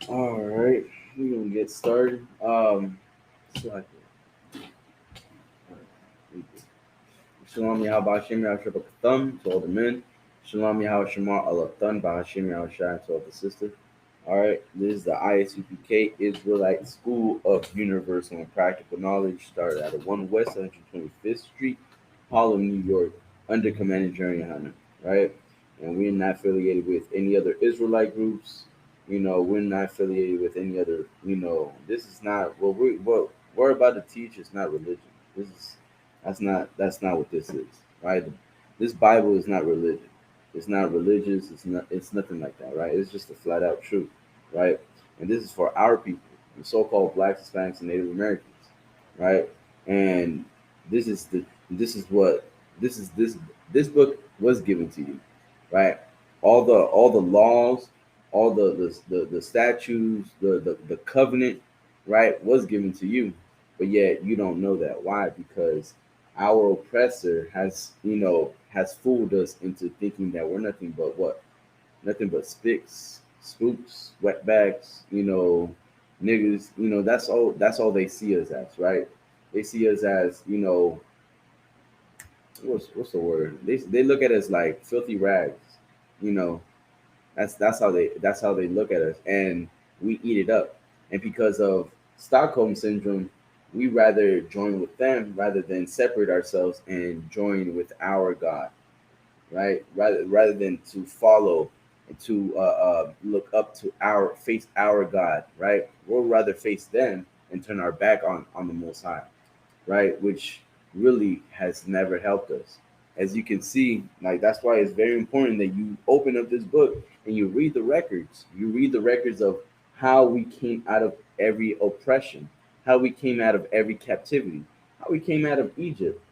All right, we're gonna get started. So like, Shalom Yahabashim Yahshabakathum to all the men. Shalom Yahashemar Alatan Bahashim Yahashai to all the sisters. All right, this is the ISUPK Israelite School of Universal and Practical Knowledge. Started at 1 West 125th Street, Harlem, New York, under Commander Jerry Hunter. Right, and we're not affiliated with any other Israelite groups. We're not affiliated with any other. This is not what we're about to teach. Is not religion. This is that's not what this is. Right, this Bible is not religion. It's not religious. It's nothing like that. Right, it's just a flat out truth, right? And this is for our people, the so-called blacks, Hispanics, and Native Americans, right? And this is the this is what this book was given to you, right? All the laws, all the statutes, the covenant, right, was given to you, but yet you don't know that. Why? Because our oppressor has fooled us into thinking that we're nothing but what? Nothing but spicks, spooks, wetbacks, niggas. That's all they see us as, right? They see us as, what's the word? They look at us like filthy rags, you know. That's how they look at us, and we eat it up. And because of Stockholm syndrome, we rather join with them rather than separate ourselves and join with our God, right? Rather than to follow and to look up to our face our God, right? We'll rather face them and turn our back on the Most High, right? Which really has never helped us. As you can see, like that's why it's very important that you open up this book and you read the records. You read the records of how we came out of every oppression, how we came out of every captivity, how we came out of Egypt,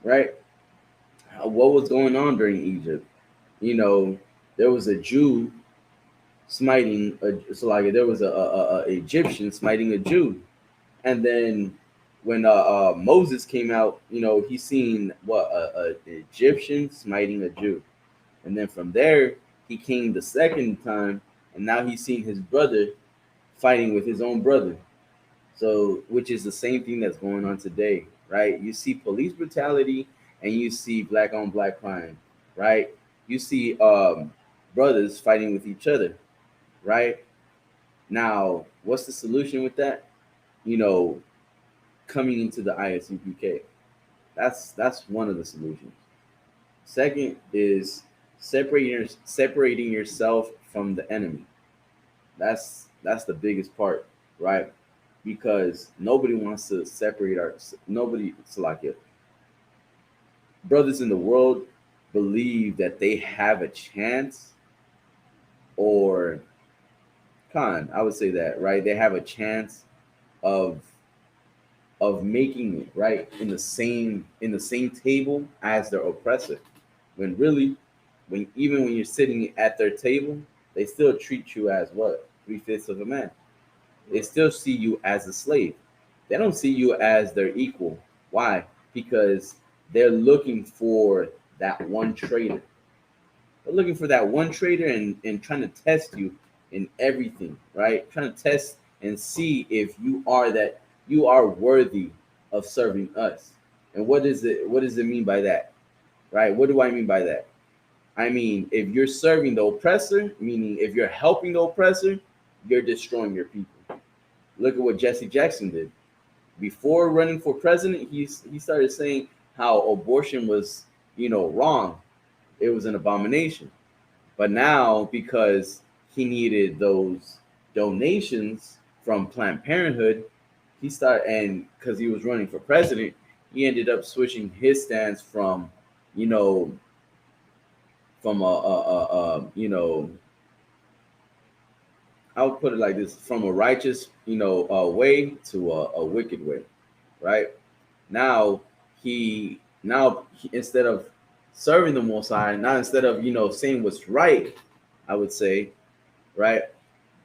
right? What was going on during Egypt? You know, there was a Jew smiting so like there was a Egyptian smiting a Jew, and then when Moses came out, he seen what a Egyptian smiting a Jew, and then from there he came the second time, and now he's seen his brother fighting with his own brother. So, which is the same thing that's going on today, right? You see police brutality and you see black on black crime, right? You see brothers fighting with each other, right? Now, what's the solution with that? You know, coming into the ISUPK. That's one of the solutions. Second is separating yourself from the enemy. That's the biggest part, right? Because nobody wants to separate our nobody. It's like it. Brothers in the world believe that they have a chance, or I would say that, right? They have a chance of making it right in the same table as their oppressor. When really, when you're sitting at their table, they still treat you as what? 3/5 of a man. They still see you as a slave. They don't see you as their equal. Why? Because they're looking for that one traitor. They're looking for that one traitor and trying to test you in everything, right? Trying to test and see if you are worthy of serving us. And what does it mean by that? Right? What do I mean by that? I mean, if you're serving the oppressor, meaning if you're helping the oppressor, you're destroying your people. Look at what Jesse Jackson did. Before running for president, he started saying how abortion was, wrong. It was an abomination. But now, because he needed those donations from Planned Parenthood, and because he was running for president, he ended up switching his stance from, you know, from I'll put it like this: from a righteous, way to a wicked way, right? Now instead of serving the Most High, now instead of saying what's right, I would say, right,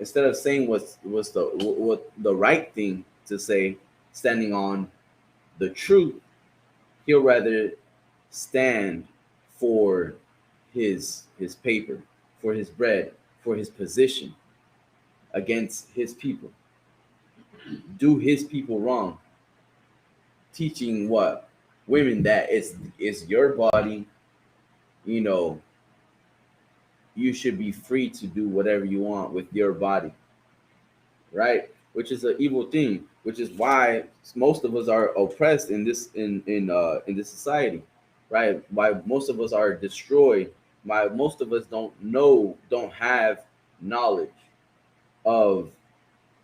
instead of saying what's what the right thing to say, standing on the truth, he'll rather stand for his paper, for his bread, for his position, against his people, do his people wrong, teaching what women that it's your body, you know, you should be free to do whatever you want with your body, right? Which is an evil thing, which is why most of us are oppressed in this society, right? Why most of us are destroyed, why most of us don't have knowledge of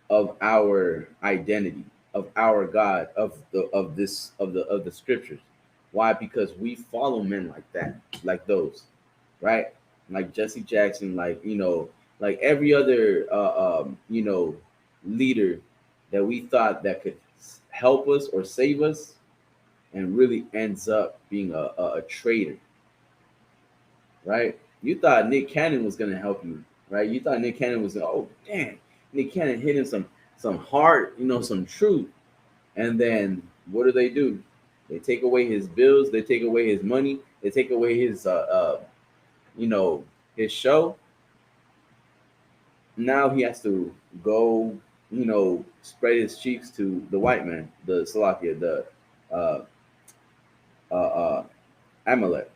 our identity, of our God, of the scriptures. Why? Because we follow men like that, like those, right? Like Jesse Jackson, like like every other leader that we thought that could help us or save us, and really ends up being a traitor, right? You thought Nick Cannon was gonna help you, right? You thought Nick Cannon was oh damn, Nick Cannon hitting some hard, some truth, and then what do? They take away his bills, they take away his money, they take away his you know his show. Now he has to go, spread his cheeks to the white man, the Salakia, the uh, uh, Amalek,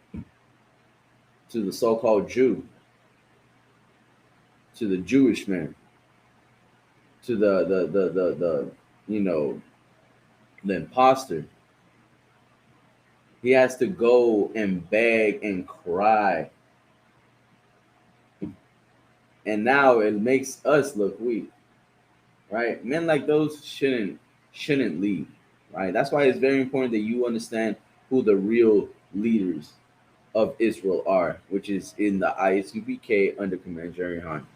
to the so-called Jew, to the Jewish man, to the the imposter. He has to go and beg and cry, and now it makes us look weak, right? Men like those shouldn't lead, right? That's why it's very important that you understand who the real leaders of Israel are, which is in the ISUPK under Command Jerry Han.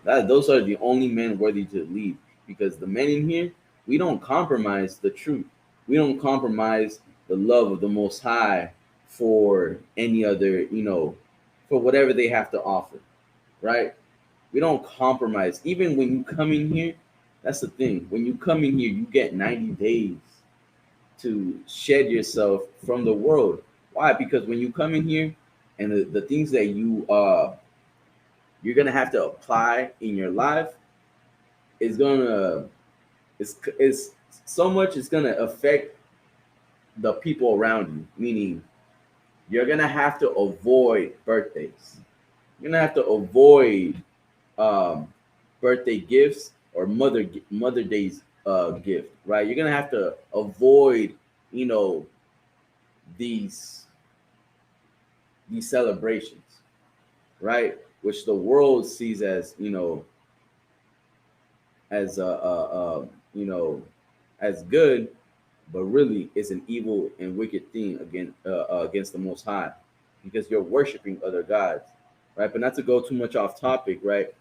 Those are the only men worthy to lead, because the men in here, we don't compromise the truth. We don't compromise the love of the Most High for any other, for whatever they have to offer, right? We don't compromise. Even when you come in here, that's the thing. When you come in here, you get 90 days to shed yourself from the world. Why? Because when you come in here, and the things that you're gonna have to apply in your life is gonna is so much it's gonna affect the people around you. Meaning, you're gonna have to avoid birthdays. You're gonna have to avoid um, birthday gifts or Mother Day's gift, right? You're gonna have to avoid, you know, these celebrations, right? Which the world sees as, as as good, but really it's an evil and wicked thing against the Most High, because you're worshiping other gods, right? But not to go too much off topic, right?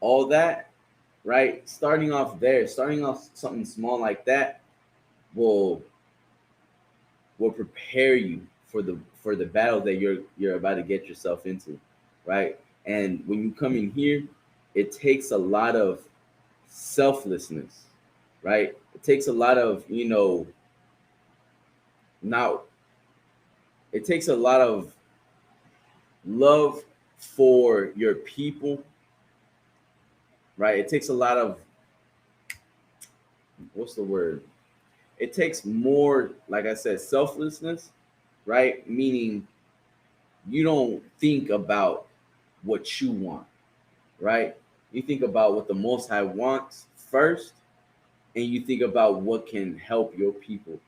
All that, right? Starting off something small like that will prepare you for the battle that you're about to get yourself into, right? And when you come in here, it takes a lot of selflessness, right? It takes a lot of, now it takes a lot of love for your people, right? It takes a lot of, what's the word? It takes more, like I said, selflessness, right? Meaning you don't think about what you want, right? You think about what the Most High wants first, and you think about what can help your people,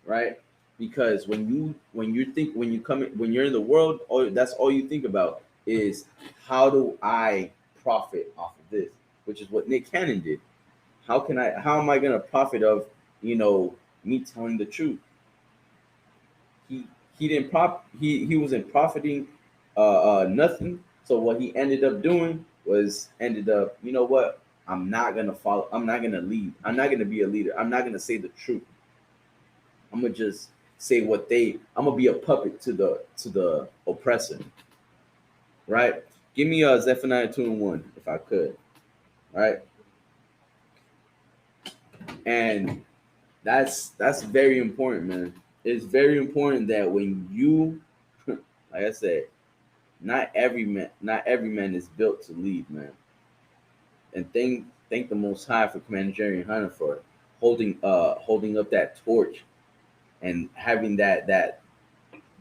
right? Because when you come in, when you're in the world, that's all you think about is, how do I profit off of this? Which is what Nick Cannon did. How am I gonna profit of, me telling the truth? He didn't he wasn't profiting nothing. So what he ended up doing was, you know what, I'm not gonna lead, I'm not gonna be a leader, I'm not gonna say the truth. I'm gonna just say I'm gonna be a puppet to the oppressor, right? Give me Zephaniah 2:1 if I could, right? And that's very important, man. It's very important that when you like I said, Not every man is built to lead, man. And thank the Most High for Commander Jerry Hunter for holding up that torch and having that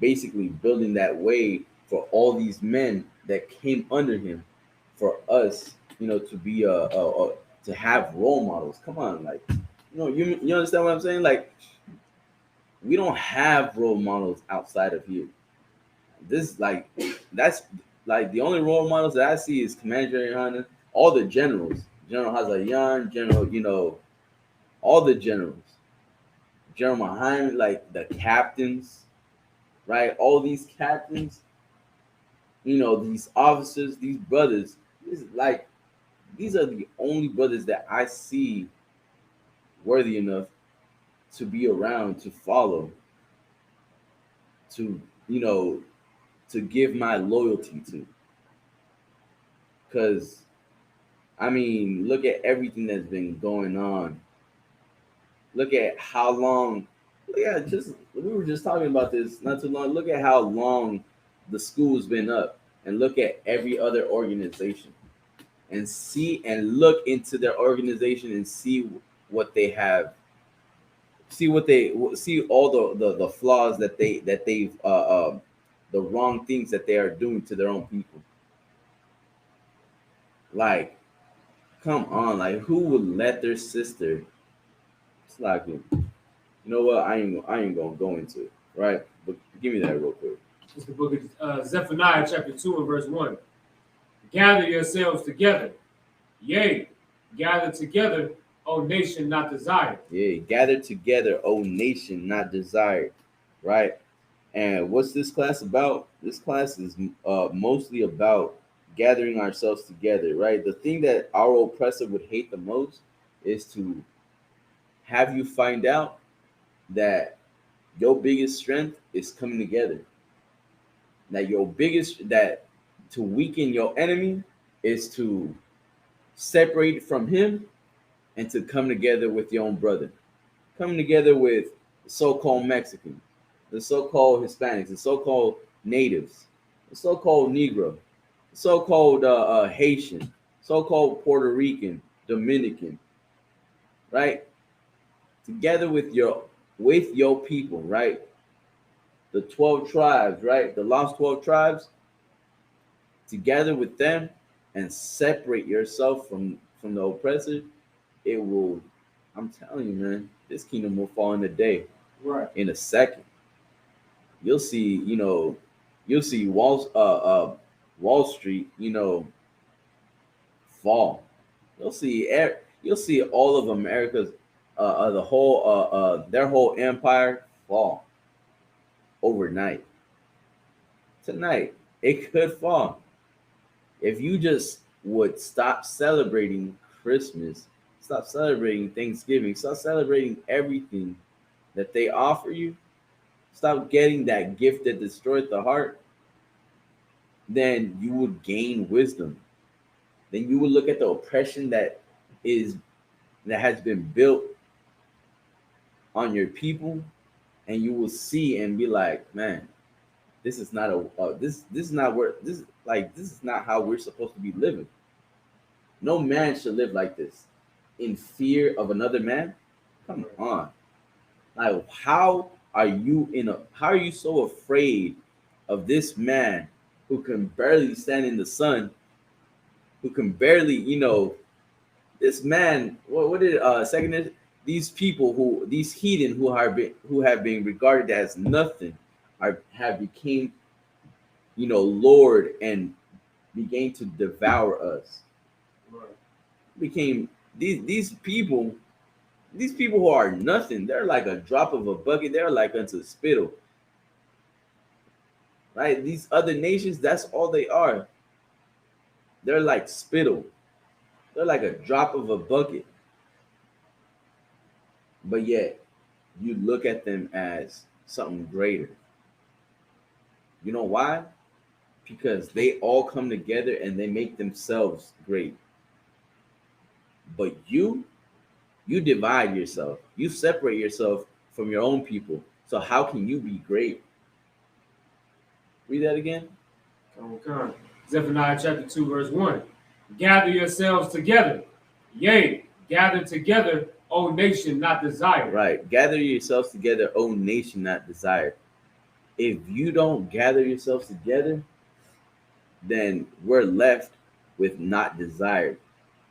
basically building that way for all these men that came under him, for us, to be to have role models. Come on, like, you understand what I'm saying? Like, we don't have role models outside of here. This like that's like the only role models that I see is Commander Jerry Hunter, all the generals, General Hazayan, General, all the generals, General Muhammad, like the captains, right? All these captains, these officers, these brothers, these are the only brothers that I see worthy enough to be around, to follow, to to give my loyalty to. Because I mean, look at everything that's been going on. Look at how long. Yeah, just we were just talking about this not too long. Look at how long the school's been up, and look at every other organization, and see and look into their organization and see what they have. See all the flaws that they've the wrong things that they are doing to their own people. Like, come on, like who would let their sister? It's like, what? I ain't gonna go into it, right? But give me that real quick. It's the book of Zephaniah, chapter 2 and verse 1. Gather yourselves together. Yea, gather together, O nation not desired. Yeah, gather together, O nation not desired, right? And what's this class about? This class is mostly about gathering ourselves together, right? The thing that our oppressor would hate the most is to have you find out that your biggest strength is coming together. That to weaken your enemy is to separate from him and to come together with your own brother. Coming together with the so-called Mexicans, the so-called Hispanics, the so-called natives, the so-called Negro, the so-called Haitian, so-called Puerto Rican, Dominican, right? Together with your people, right? The 12 tribes, right? The lost 12 tribes, together with them, and separate yourself from the oppressor. It will, I'm telling you, man, this kingdom will fall in a day, Right. in a second. You'll see, you'll see Wall Street, fall. You'll see all of America's the whole their whole empire fall overnight. Tonight, it could fall. If you just would stop celebrating Christmas, stop celebrating Thanksgiving, stop celebrating everything that they offer you, stop getting that gift that destroys the heart, then you would gain wisdom. Then you would look at the oppression is that has been built on your people, and you will see and be like, man, this is not this is not where this is not how we're supposed to be living. No man should live like this, in fear of another man. Come on. Like, how are you so afraid of this man who can barely stand in the sun, who can barely, this man, what did second, these heathen who have been regarded as nothing, have became, Lord, and began to devour us. Right. Became these people who are nothing. They're like a drop of a bucket. They're like unto spittle. Right? These other nations, that's all they are. They're like spittle. They're like a drop of a bucket. But yet, you look at them as something greater. You know why? Because they all come together and they make themselves great. But you divide yourself. You separate yourself from your own people. So how can you be great? Read that again. Okay. Zephaniah chapter 2, verse 1. Gather yourselves together. Yea, gather together, O nation not desired. Right. Gather yourselves together, O nation not desired. If you don't gather yourselves together, then we're left with not desired.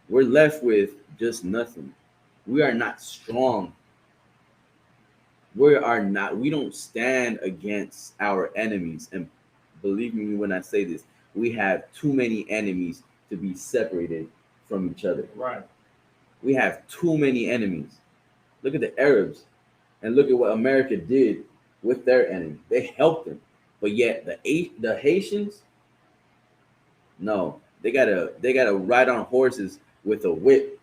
We're left with just nothing. We are not strong. We don't stand against our enemies. And believe me when I say this, we have too many enemies to be separated from each other. Right. We have too many enemies. Look at the Arabs and look at what America did with their enemy. They helped them. But yet the Haitians, no, they gotta ride on horses with a whip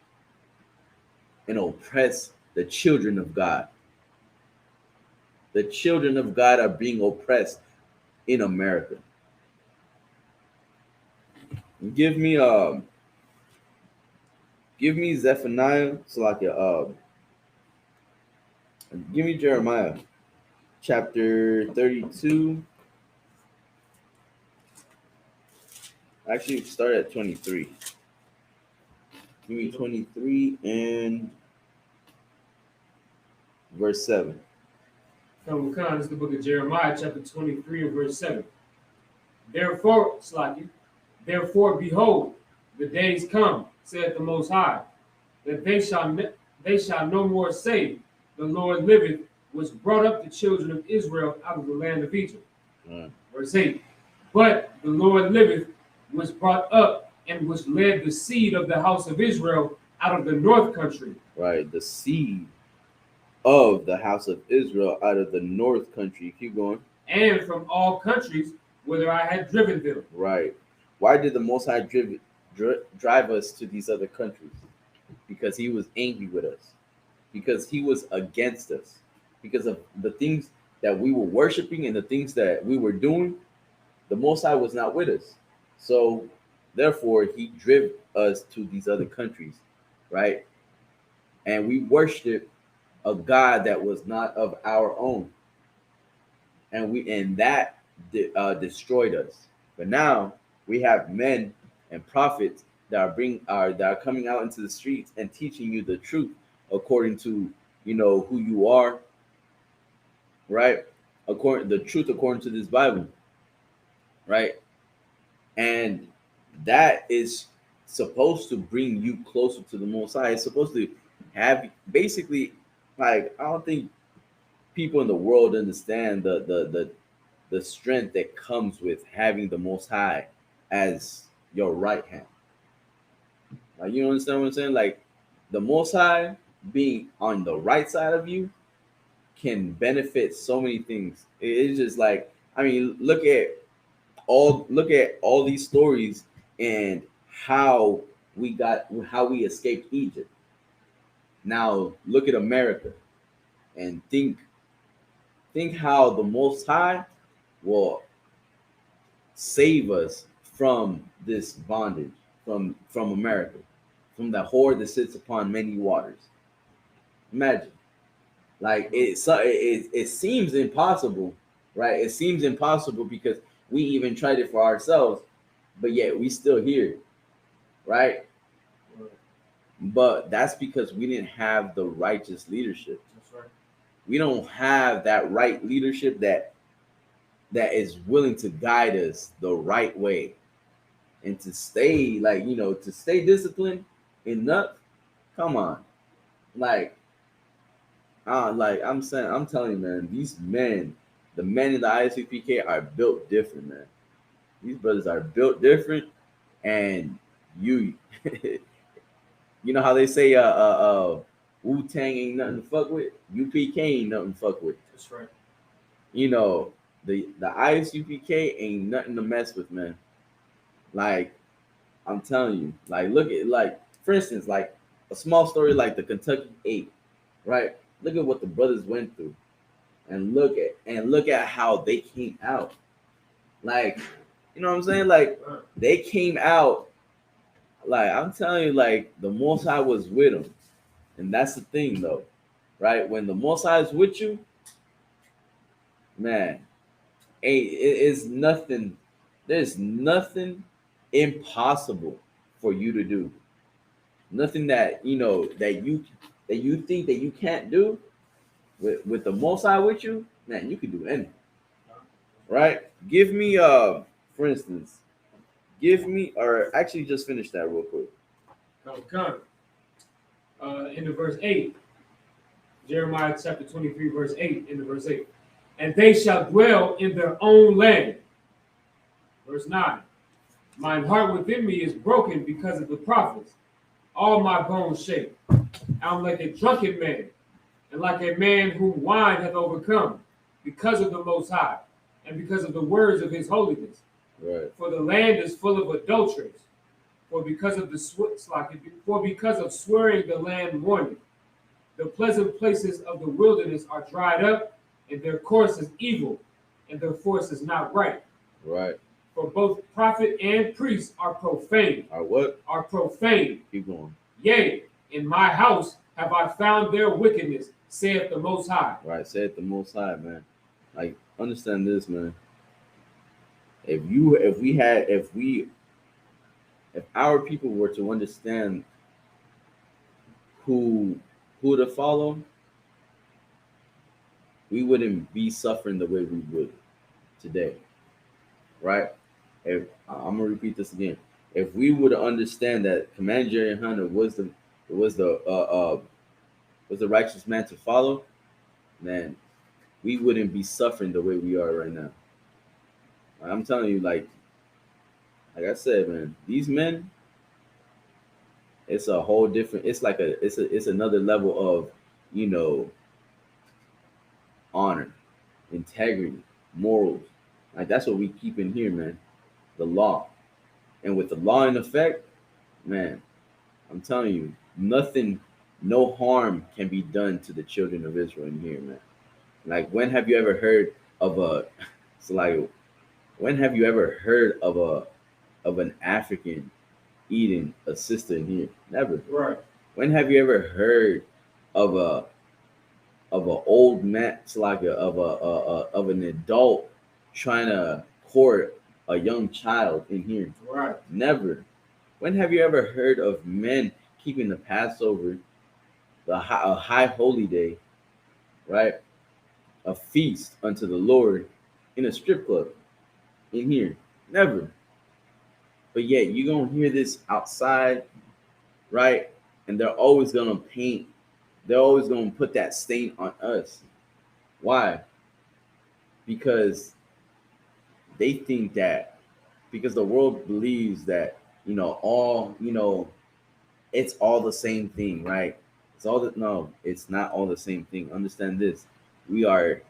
and oppress the children of God. The children of God are being oppressed in America. Give me Zephaniah, so like give me Jeremiah chapter 32. Actually start at 23. Give me 23 and verse 7. This is the book of Jeremiah, chapter 23, and verse 7. Therefore, Slaki, therefore, behold, the days come, saith the Most High, that they shall no more say, the Lord liveth, which brought up the children of Israel out of the land of Egypt. Verse 8. But the Lord liveth, which brought up and which led the seed of the house of Israel out of the north country. Right, the seed of the house of Israel out of the north country. Keep going. And from all countries whither I had driven them. Right. Why did the Most High drive us to these other countries? Because he was angry with us. Because he was against us. Because of the things that we were worshiping and the things that we were doing, the Most High was not with us. So, therefore, he drove us to these other countries, right? And we worshiped a God that was not of our own, and that destroyed us. But now we have men and prophets that are coming out into the streets and teaching you the truth according to who you are, right? According to this Bible, right? And that is supposed to bring you closer to the Most High. It's supposed to have basically, like, I don't think people in the world understand the strength that comes with having the Most High as your right hand. Like, you understand what I'm saying? Like, the Most High being on the right side of you can benefit so many things. It's just like, I mean, look at all these stories and how we escaped Egypt. Now look at America and think how the Most High will save us from this bondage, from America, from the horde that sits upon many waters. Imagine, like it seems impossible, right? It seems impossible because we even tried it for ourselves, but yet we still here, right? But that's because we didn't have the righteous leadership. That's right. We don't have that right leadership that is willing to guide us the right way and to stay to stay disciplined enough. Come on, like I'm telling you, man, these men, the men in the ISUPK are built different, man. These brothers are built different, and you you know how they say Wu Tang ain't nothing to fuck with, UPK ain't nothing to fuck with. That's right. You know, the ISUPK ain't nothing to mess with, man. Like, I'm telling you, like, look at, like, for instance, like a small story like the Kentucky 8, right? Look at what the brothers went through, and look at how they came out. Like, you know what I'm saying? Like, they came out, like, I'm telling you, like, the Most High was with them. And that's the thing, though, right? When the Most High is with you, man, it's nothing. There's nothing impossible for you to do. Nothing that that you think that you can't do with the Most High with you, man. You can do anything, right? Give me for instance, give me or actually just finish that real quick. Come. Into verse 8. Jeremiah chapter 23, verse 8, into verse 8. And they shall dwell in their own land. Verse 9. Mine heart within me is broken because of the prophets. All my bones shake. I'm like a drunken man, and like a man whom wine hath overcome, because of the Most High, and because of the words of his holiness. Right, For the land is full of adulteries. For because of swearing the land mourneth. The pleasant places of the wilderness are dried up, and their course is evil, and their force is not right. right. For both prophet and priest are profane, Or what? are profane. Keep going. Yea, in my house have I found their wickedness, saith the Most High. Right, say it the Most High, man. Like, understand this, man. If our people were to understand who who to follow, we wouldn't be suffering the way we would today, right? If I'm gonna repeat this again, if we would understand that Commander Jerry Hunter was the was the righteous man to follow, man, we wouldn't be suffering the way we are right now. I'm telling you, like I said, man, these men, it's a whole different. It's another level of, you know, honor, integrity, morals. Like that's what we keep in here, man. The law, and with the law in effect, man, I'm telling you, nothing, no harm can be done to the children of Israel in here, man. Like, when have you ever heard of a? It's like, when have you ever heard of an African eating a sister in here? Never. Right. When have you ever heard of a old man, it's like of an adult trying to court a young child in here? Right. Never. When have you ever heard of men keeping the Passover, a high holy day, right? A feast unto the Lord in a strip club in here? Never. But yet you're gonna hear this outside, right? And they're always gonna put that stain on us. Why? Because they think that, because the world believes that, it's all the same thing, right? No, it's not all the same thing. Understand this. We are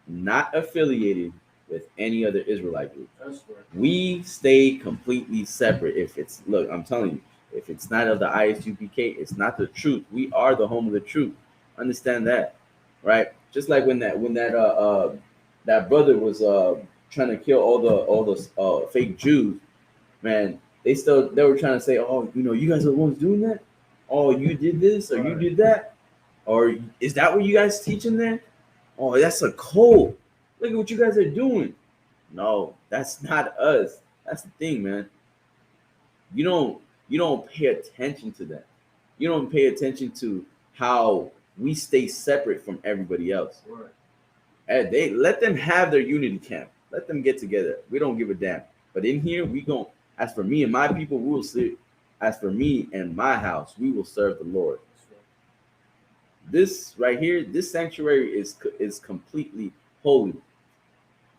not affiliated with any other Israelite group. That's right. We stay completely separate. Look, I'm telling you, if it's not of the ISUPK, it's not the truth. We are the home of the truth. Understand that, right? Just like that brother was trying to kill all the fake Jews, man. They were trying to say, oh, you guys are the ones doing that. Oh, you did this or you did that, or is that what you guys teaching there? Oh, that's a cult. Look at what you guys are doing. No, that's not us. That's the thing, man. You don't pay attention to that. You don't pay attention to how we stay separate from everybody else. Right. And they let them have their unity camp. Let them get together. We don't give a damn. But in here, we gon' as for me and my people, we will see. As for me and my house, we will serve the Lord. This right here, this sanctuary is completely holy,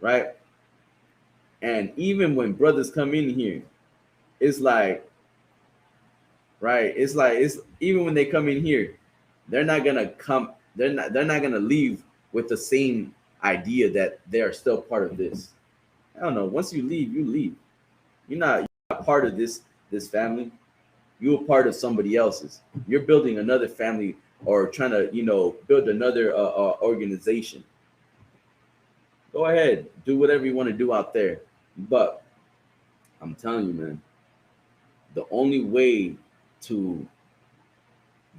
right? And even when brothers come in here, it's like, right? It's even when they come in here, they're not gonna come. They're not gonna leave with the same idea that they are still part of this. I don't know. Once you leave, you leave. You're not part of this family. You're part of somebody else's. You're building another family, or trying to build another organization. Go ahead, do whatever you want to do out there. But I'm telling you, man, the only way to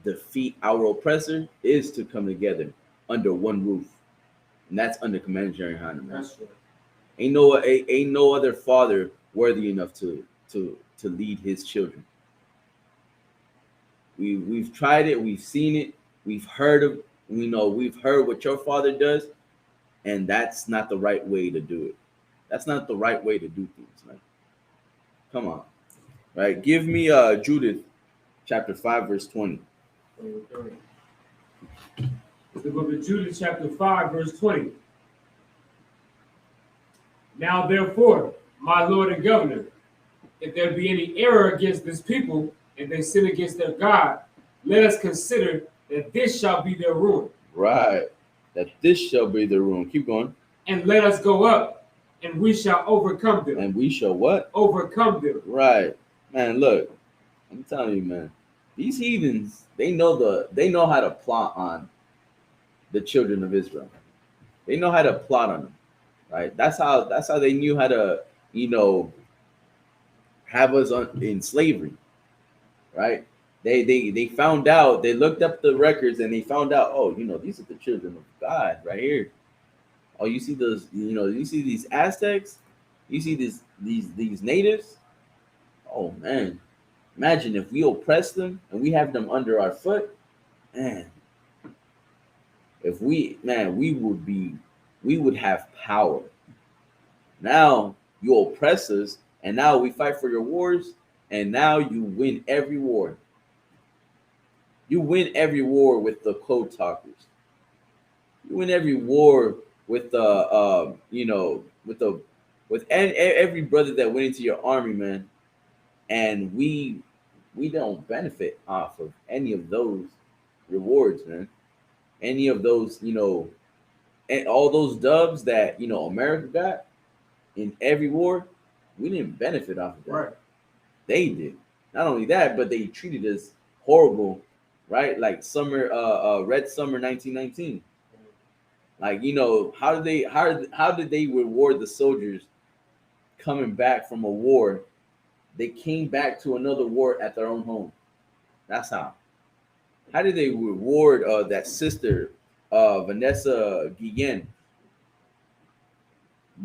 defeat our oppressor is to come together under one roof, and that's under Commander Jerry Hunter, man. That's right. Ain't no other father worthy enough to lead his children. We've tried it, we've seen it, we've heard of, we've heard what your father does, and that's not the right way to do it. That's not the right way to do things, man. Come on, right? Give me Judith chapter 5 verse 20. Okay. The book of Jude, chapter 5, verse 20. Now, therefore, my Lord and Governor, if there be any error against this people, and they sin against their God, let us consider that this shall be their ruin. Right. That this shall be the ruin. Keep going. And let us go up, and we shall overcome them. And we shall what? Overcome them. Right. Man, look, I'm telling you, man, these heathens, they know how to plot on the children of Israel. They know how to plot on them. Right? That's how they knew how to, you know, have us in slavery. Right? They found out, they looked up the records and they found out, oh, these are the children of God right here. Oh, you see those, you see these Aztecs, you see these natives. Oh man, imagine if we oppress them and we have them under our foot, man. If we would have power. Now you oppress us, and now we fight for your wars, and now you win every war. You win every war with the code talkers. You win every war with the with every brother that went into your army, man. And we don't benefit off of any of those rewards, man. Any of those, and all those dubs that America got in every war, we didn't benefit off of that. Right. They did. Not only that, but they treated us horrible, right? Like Red Summer 1919. Like, how did they reward the soldiers coming back from a war? They came back to another war at their own home. That's how. How did they reward that sister, Vanessa Guillen,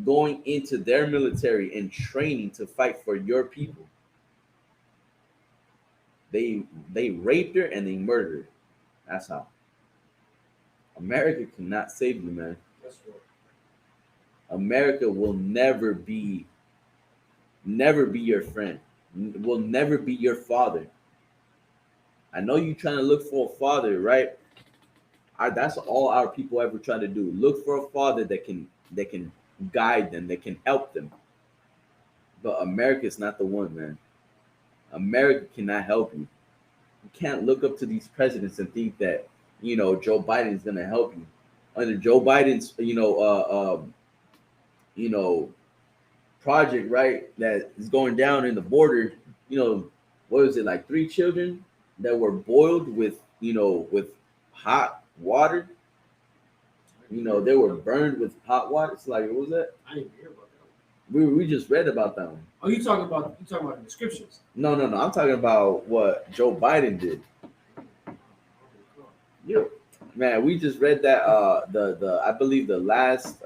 going into their military and training to fight for your people? They raped her and they murdered her. That's how. America cannot save you, man. That's right. America will never be your friend. Will never be your father. I know you're trying to look for a father, right? That's all our people ever try to do. Look for a father that can guide them, that can help them. But America is not the one, man. America cannot help you. You can't look up to these presidents and think that Joe Biden is gonna help you. Under Joe Biden's project, right, that is going down in the border, what was it, like 3 children that were boiled with hot water. They were burned with hot water. It's like, what was that? I didn't hear about that. We just read about that one. Oh, you talking about the descriptions? No. I'm talking about what Joe Biden did. Yeah, man, we just read that the I believe the last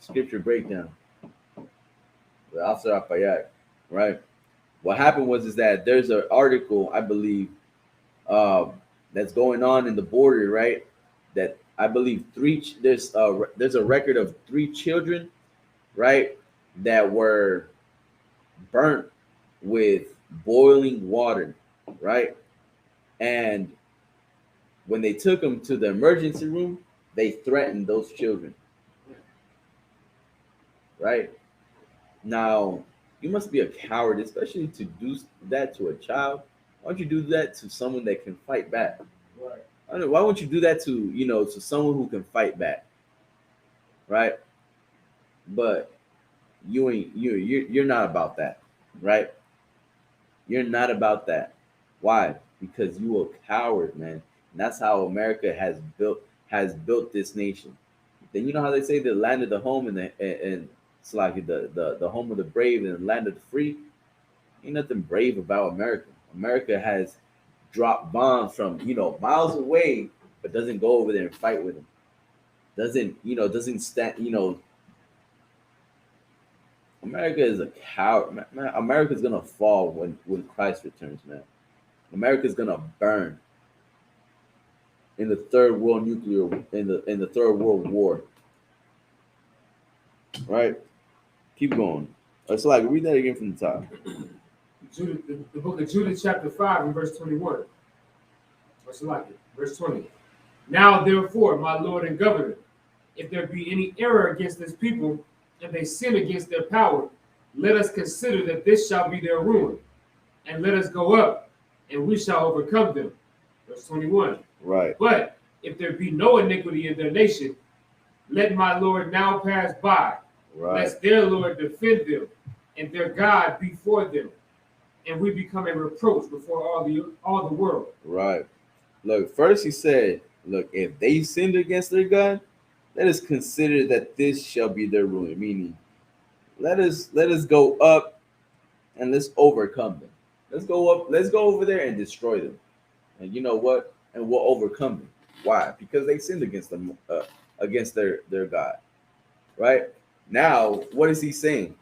scripture breakdown. The Officer Apayak, right? What happened was is that there's an article, I believe, that's going on in the border, right? That I believe there's a record of 3 children, right, that were burnt with boiling water, right? And when they took them to the emergency room, they threatened those children, right? Now, you must be a coward, especially to do that to a child. Why don't you do that to someone that can fight back? Right. Why won't you do that to someone who can fight back, right? But you're not about that, right? You're not about that. Why? Because you a coward, man. And that's how America has built this nation. Then you know how they say the land of the home and it's like the home of the brave and the land of the free. Ain't nothing brave about America. America has dropped bombs from miles away, but doesn't go over there and fight with them. Doesn't stand America is a coward. Man, America's gonna fall when Christ returns, man. America's gonna burn in the third world nuclear in the third world war. Right? Keep going. It's like read that again from the top. Judah, the book of Judah, chapter 5, and verse 21. What's it like it? Verse 20. Now, therefore, my Lord and Governor, if there be any error against this people, and they sin against their power, let us consider that this shall be their ruin, and let us go up, and we shall overcome them. Verse 21. Right. But if there be no iniquity in their nation, let my Lord now pass by, Right. lest their Lord defend them, and their God be for them, and we become a reproach before all the world. Right. Look, first he said, look, if they sinned against their God, let us consider that this shall be their ruin. Meaning, let us go up and let's overcome them. Let's go up, let's go over there and destroy them. And you know what? And we'll overcome them. Why? Because they sinned against them, against their God. Right? Now, what is he saying?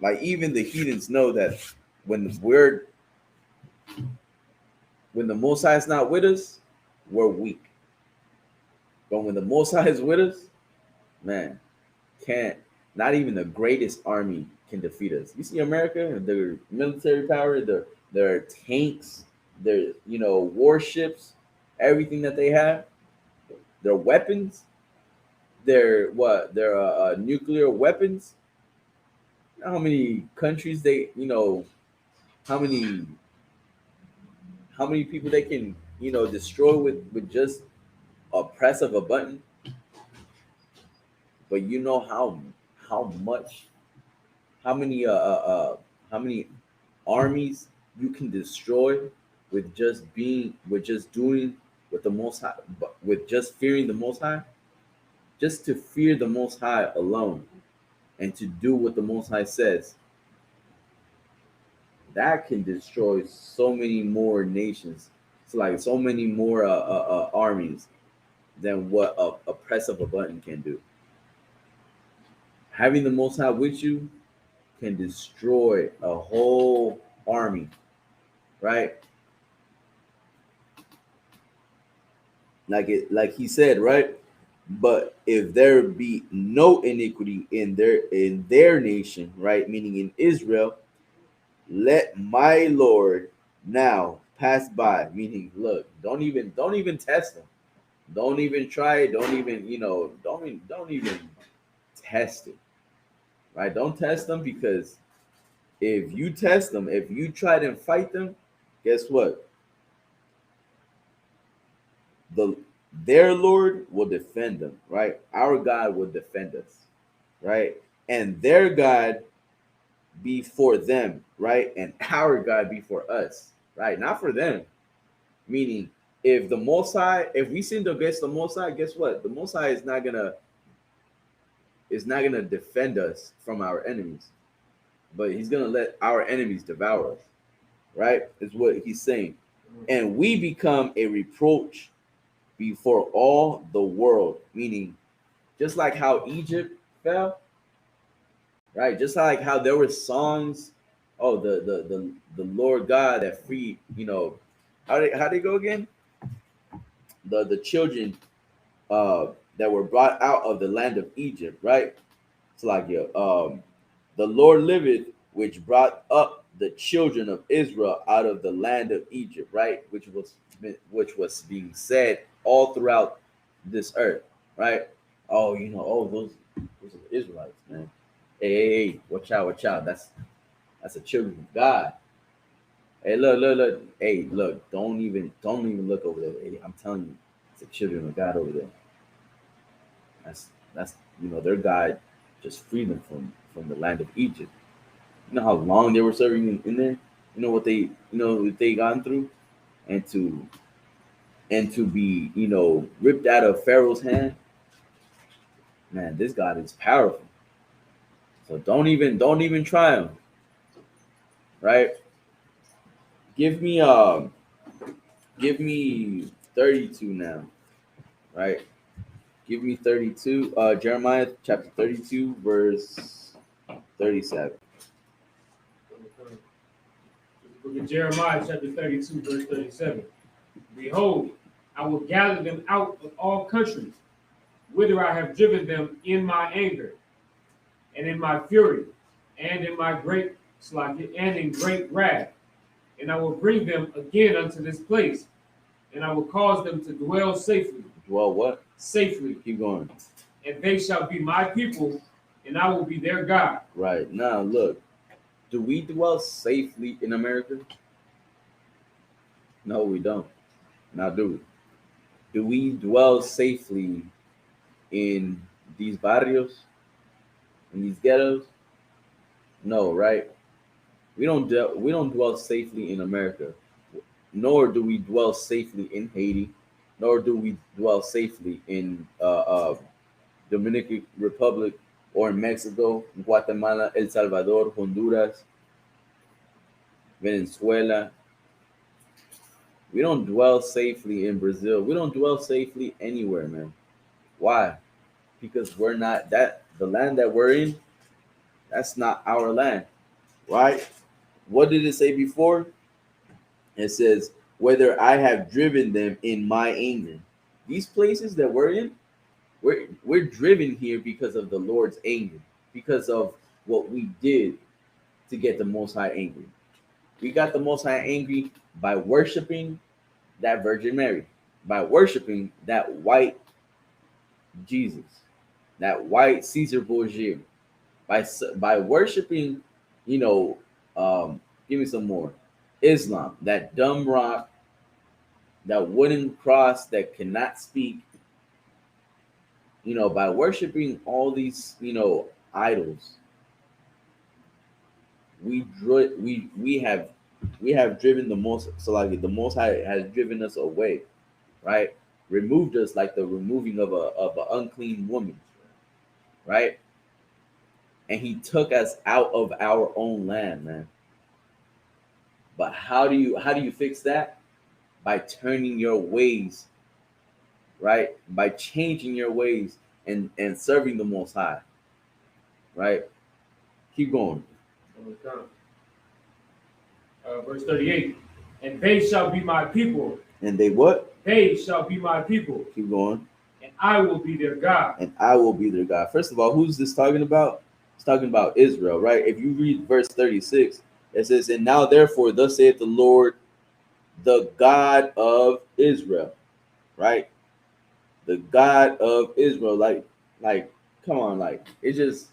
Like even the heathens know that when we're when the Most High is not with us, we're weak. But when the Most High is with us, man, can't not even the greatest army can defeat us. You see America, their military power, their tanks, their warships, everything that they have, their weapons, their nuclear weapons. You know how many countries they how many how many people they can destroy with just a press of a button. But you know how much how many armies you can destroy with just doing with the Most High, with just fearing the Most High, just to fear the Most High alone, and to do what the Most High says. That can destroy so many more nations. It's like so many more armies than what a press of a button can do. Having the Most High with you can destroy a whole army, right? Like he said, right? But if there be no iniquity in their nation, right? Meaning in Israel, let my Lord now pass by. Meaning, look, don't even test them. Don't even try it. Don't even, don't even test it. Right? Don't test them because if you test them, if you try to fight them, guess what? The their Lord will defend them, right? Our God will defend us, right? And their God be for them, right? And our God be for us, right? Not for them. Meaning, if the Most High, if we sin against the Most High, guess what? The Most High is not gonna defend us from our enemies, but He's gonna let our enemies devour us, right? Is what He's saying, and we become a reproach before all the world. Meaning, just like how Egypt fell, right? Just like how there were songs, oh, the Lord God that freed, how they go again? The children that were brought out of the land of Egypt, right? It's like the Lord liveth, which brought up the children of Israel out of the land of Egypt, right? Which was being said all throughout this earth, right? Oh, those are the Israelites, man. Hey, watch out, watch out. That's the children of God. Hey, look. Hey, look. Don't even look over there. Hey, I'm telling you, it's the children of God over there. That's their God just freed them from the land of Egypt. You know how long they were serving in there. You know what they gone through, and to be ripped out of Pharaoh's hand. Man, this God is powerful. So don't even try him. Right? Give me give me 32 now. Right? Give me 32. Jeremiah chapter 32, verse 37. The book of Jeremiah, chapter 32, verse 37. Behold, I will gather them out of all countries, whither I have driven them in my anger, and in my fury, and in my great and in great wrath. And I will bring them again unto this place, and I will cause them to dwell safely. Dwell what? Safely. Keep going. And they shall be my people, and I will be their God. Right. Now, look, do we dwell safely in America? No, we don't. Now, do we? Do we dwell safely in these barrios, in these ghettos? No, right? We don't dwell safely in America, nor do we dwell safely in Haiti, nor do we dwell safely in Dominican Republic or in Mexico, Guatemala, El Salvador, Honduras, Venezuela. We don't dwell safely in Brazil. We don't dwell safely anywhere, man. Why? Because we're not that the land that we're in, that's not our land, right? What did it say before? It says, whether I have driven them in my anger. These places that we're in, we're driven here because of the Lord's anger, because of what we did to get the Most High angry. We got the Most High angry by worshiping that Virgin Mary, by worshiping that white Jesus, that white Caesar Borgia, by worshiping, you know, give me some more, Islam, that dumb rock, that wooden cross that cannot speak, by worshiping all these, idols, we have driven the most, so like the Most High has driven us away, right? Removed us like the removing of an unclean woman, right? And he took us out of our own land, man. But how do you fix that? By turning your ways, right? By changing your ways and serving the Most High, right? Keep going. Verse 38. And they shall be my people. And they what? They shall be my people. Keep going. And I will be their God. And I will be their God. First of all, who's this talking about? It's talking about Israel, right? If you read verse 36, it says, and now therefore, thus saith the Lord, the God of Israel, right? The God of Israel. Like, come on, like it just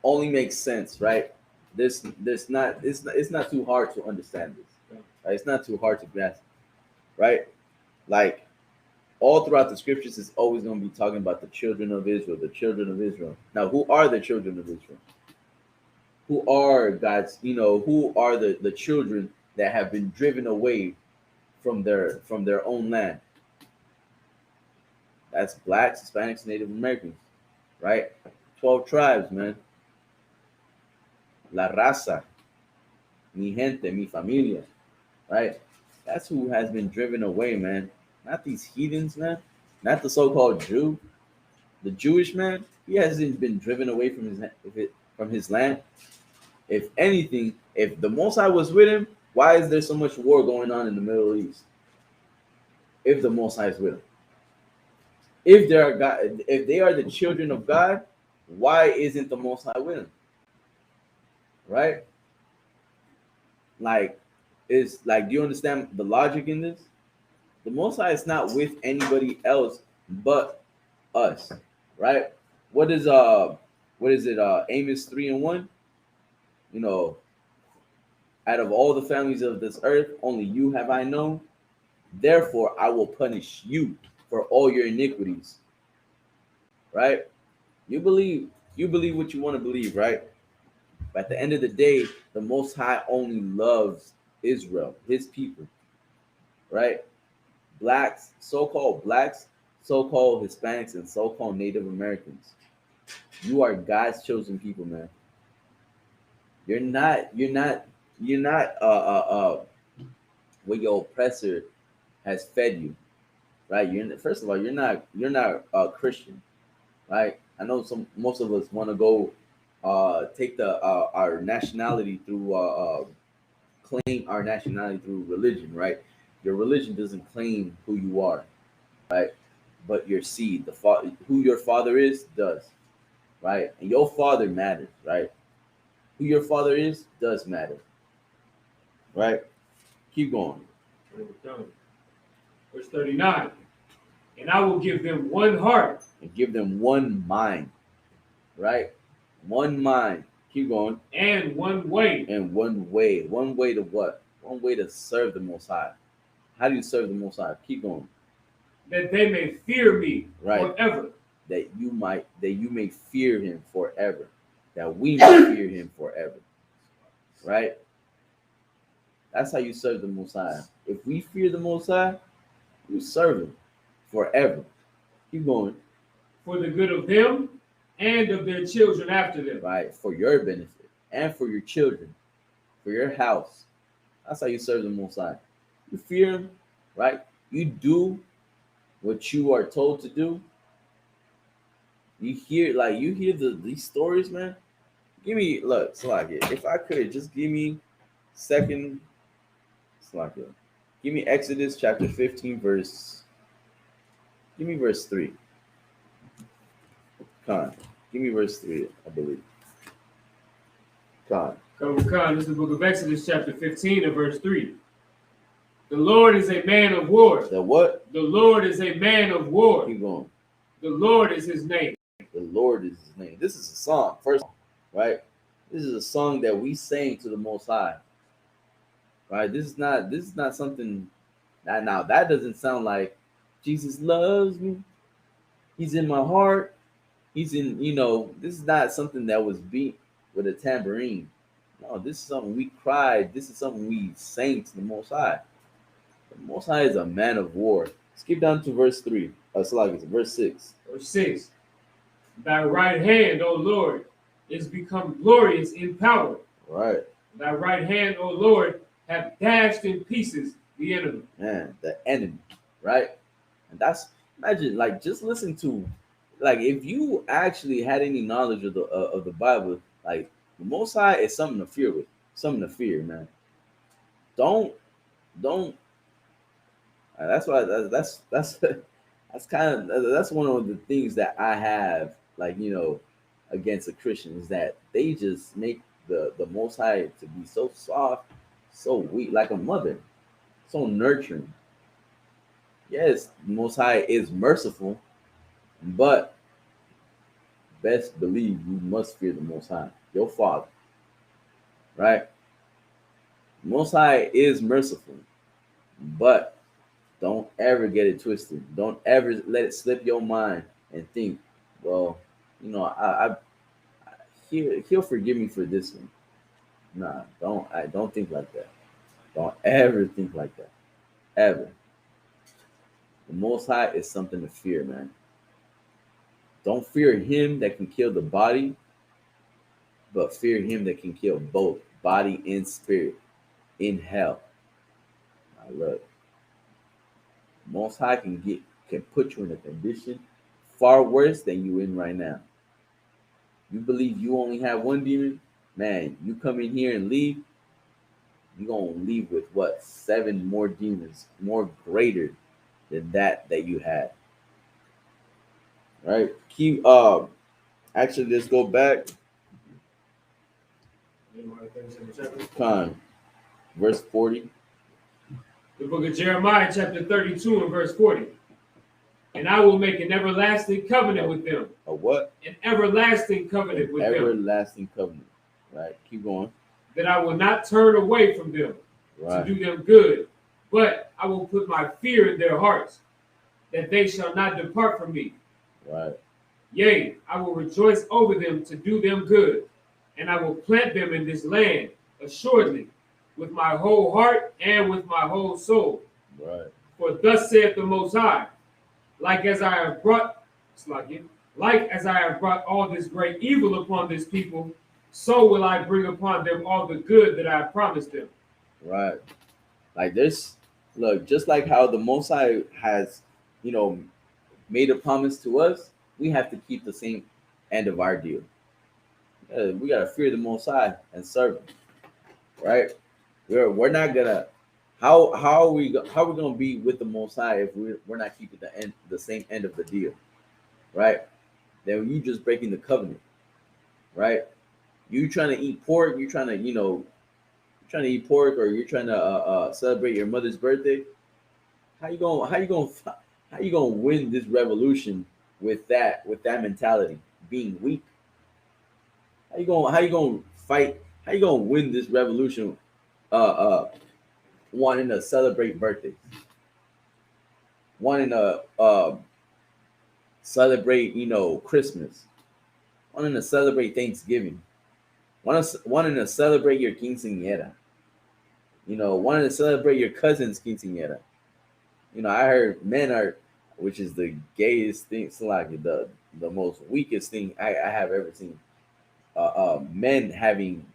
only makes sense, right? This not it's not too hard to understand this. Right? It's not too hard to grasp, right? Like all throughout the scriptures, it's always going to be talking about the children of Israel, the children of Israel. Now, who are the children of Israel? Who are God's? Who are the children that have been driven away from their own land? That's blacks, Hispanics, Native Americans, right? 12 tribes, man. La raza, mi gente, mi familia, right? That's who has been driven away, man. Not these heathens, man. Not the so-called Jew. The Jewish man, he hasn't been driven away from his land. If anything, if the Most High was with him, why is there so much war going on in the Middle East? If the Most High is with him, if they are the children of God, why isn't the Most High with him? Right? Like, do you understand the logic in this? The Most High is not with anybody else but us, right? What is it? Amos 3:1. Out of all the families of this earth, only you have I known. Therefore, I will punish you for all your iniquities. Right? You believe what you want to believe, right? But at the end of the day, the Most High only loves Israel, his people, right? Blacks, so-called Hispanics, and so-called Native Americans. You are God's chosen people, man. You're not what your oppressor has fed you, right? First of all, you're not a Christian, right? I know most of us want to go take the our nationality through claim our nationality through religion, right? Your religion doesn't claim who you are, right? But your seed, who your father is, does, right? And your father matters, right? Who your father is does matter, right? Keep going. Verse 39. And I will give them one heart. And give them one mind, right? One mind. Keep going. And one way. And one way. One way to what? One way to serve the Most High. How do you serve the Most High? Keep going. That they may fear me right. forever. That you may fear him forever. That we may fear him forever. Right? That's how you serve the Most High. If we fear the Most High, you serve him forever. Keep going. For the good of them and of their children after them. Right. For your benefit and for your children, for your house. That's how you serve the Most High. You fear him, right? You do what you are told to do. You hear these stories, man. Give me Slakia. If I could just give me second Slakia. Give me Exodus chapter 15, give me verse 3. Khan. Give me verse 3, I believe. Khan. This is the book of Exodus chapter 15 and verse 3. The Lord is a man of war. The what? The Lord is a man of war. Keep going. The Lord is his name. The Lord is his name. This is a song, first, right? This is a song that we sang to the Most High. Right? This is not something that now that doesn't sound like Jesus loves me. He's in my heart. He's in, this is not something that was beat with a tambourine. No, this is something we cried. This is something we sang to the Most High. The Most High is a man of war. Skip down to verse 3. Verse 6. Verse 6. Thy right hand, O Lord, is become glorious in power. Right. Thy right hand, O Lord, have dashed in pieces the enemy. Man, the enemy, right? And that's, imagine, just listen to, if you actually had any knowledge of the Bible, the Most High is something to fear with, something to fear, man. Don't. That's why that's that's one of the things that I have, against a Christian, is that they just make the Most High to be so soft, so weak, like a mother, so nurturing. Yes, the Most High is merciful, but best believe you must fear the Most High, your Father. Right? The Most High is merciful, but don't ever get it twisted. Don't ever let it slip your mind and think, well, he'll forgive me for this one. Nah, don't think like that. Don't ever think like that. Ever. The Most High is something to fear, man. Don't fear him that can kill the body, but fear him that can kill both body and spirit in hell. Now look, Most High can put you in a condition far worse than you in right now. You believe you only have one demon, man. You come in here and leave, you're gonna leave with what? 7 more demons, more greater than that you had. Right? Keep actually let's go back. Verse 40. The book of Jeremiah, chapter 32 and verse 40. And I will make an everlasting covenant with them. A what? An everlasting covenant with them. Everlasting covenant. Right. Keep going. That I will not turn away from them to do them good, but I will put my fear in their hearts, that they shall not depart from me. Right. Yea, I will rejoice over them to do them good, and I will plant them in this land, assuredly, with my whole heart and with my whole soul. Right. For thus saith the Most High, like as I have brought all this great evil upon this people, so will I bring upon them all the good that I have promised them. Right. Like this, look, just like how the Most High has, made a promise to us, we have to keep the same end of our deal. We gotta fear the Most High and serve Him, right? We're not gonna. How are we gonna be with the Most High if we're not keeping the same end of the deal, right? Then you just breaking the covenant, right? You trying to eat pork, you trying to trying to eat pork, or you're trying to celebrate your mother's birthday. How you gonna win this revolution with that mentality, being weak? How you gonna fight? How you gonna win this revolution? Wanting to celebrate birthdays, wanting to celebrate Christmas, wanting to celebrate Thanksgiving, wanting to celebrate your quinceañera, wanting to celebrate your cousin's quinceañera. I heard men are, which is the gayest thing, it's like the most weakest thing I have ever seen. Men having,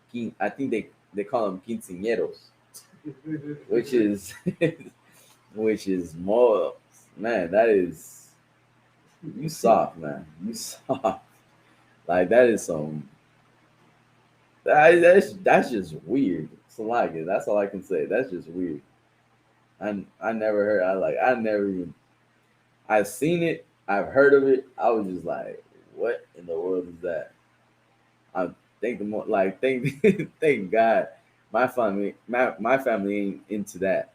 I think they call them quinceañeros, which is which is more, man. That is, you soft, man. You soft. Like that is some. That's just weird. So like that's all I can say. That's just weird. I never heard. I never even. I've seen it. I've heard of it. I was just like, what in the world is that? I think the more like thank thank God, my family ain't into that.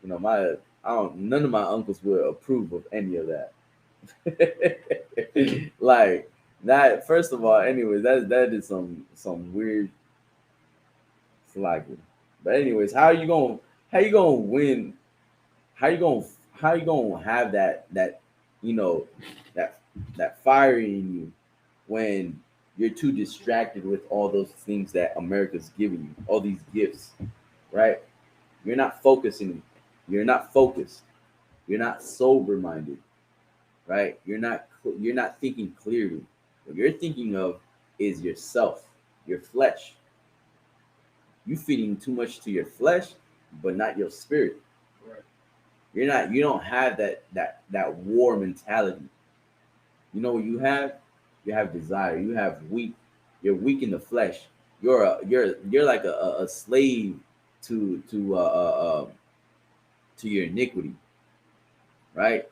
My I don't none of my uncles would approve of any of that. Like that. First of all, anyways, that is some weird slacking. But anyways, how you gonna win? How you gonna how you gonna have that you know that that fire in you when you're too distracted with all those things that America's giving you, all these gifts, right? You're not focusing. You're not focused. You're not sober minded, right? You're not thinking clearly. What you're thinking of is yourself, your flesh. You feeding too much to your flesh, but not your spirit. Right. You don't have that war mentality. You know what you have? You have desire. You have weak. You're weak in the flesh. You're like a slave to your iniquity, right?